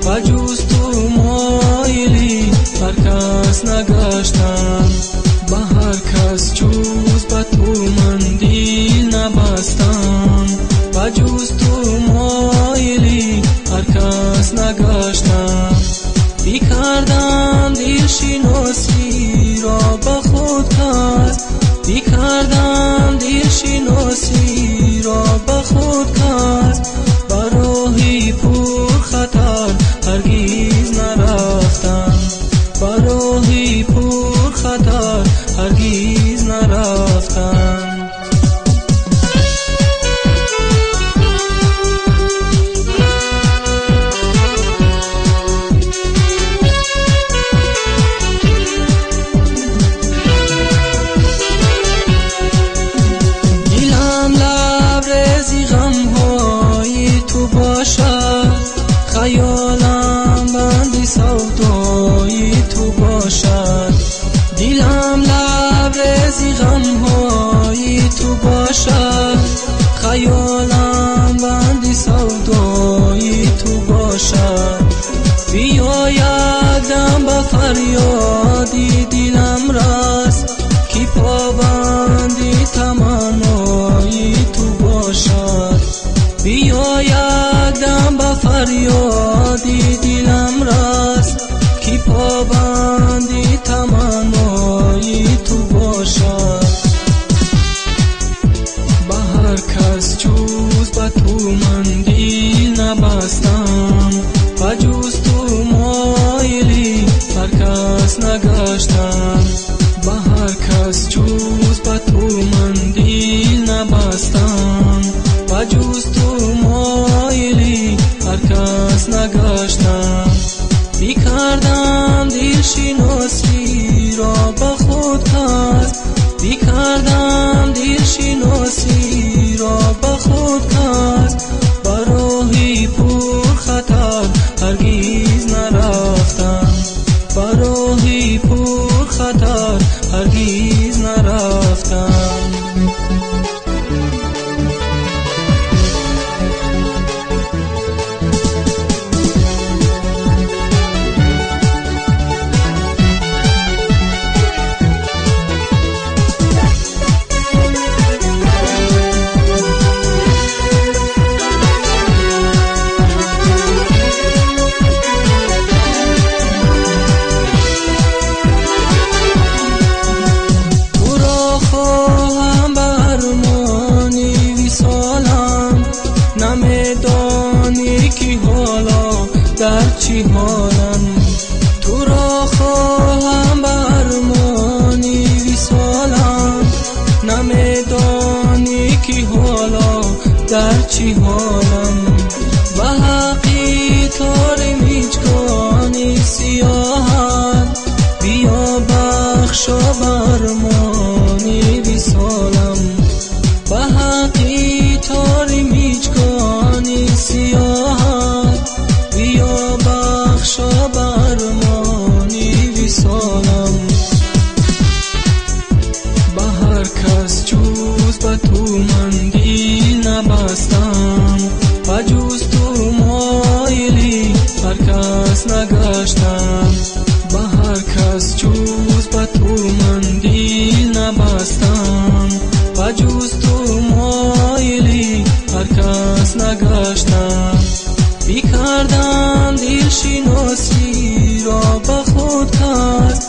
و جز تو مایلی هر کس نگشتم، به هر کس جز به تو من دل نبستم، و جز تو مایلی هر کس نگشتم. بیکردم دل شناسی را به خود کس، بیکردم دل شناسی را به خود کس، به راهی پر خطر هرگز نرفتم، به راهی پر خطر هرگز نرفتم. خیالم بند سودای تو باشد، دلم لبریز غمهای تو باشد، خیالم بند سودای تو باشد. بیاید دم به فریادی دلم رس، که پابندی تمنای تو باشد. بیاید دم به فریادی دلم رس، که پابندی تمنای تو باشد. به هر کس جز به تو من دل نبستم، و جز تو مایلی هر کس نگشتم، به هر کس جز به تو من دل نبستم، و جز تو مایلی هر کس نگشتم. بیکردم دل شناسی را به خود کس، بیکردم دل شناسی را به خود کس، به راهی پر خطر هرگز نرفتم، به راهی پر خطر هرگز نرفتم. نمیدانی که حالا در چی حالم، تو را خواهم به ارمانی وصالم. نمیدانی که حالا در چی حالم، به حقی تار میچکانی سیاهت، بیا بخشا به ارمانی وصالم. به حقی تار میچکانی سیاهت، بیا بخشا به ارمانی وصالم. به هر کس جز به تو من دل نبستم، و جز تو مایلی هر کس نگشتم، به هر کس جز به تو من دل نبستم، و جز تو مایلی هر کس نگشتم. بیکردم دل شناسی را به خود کس،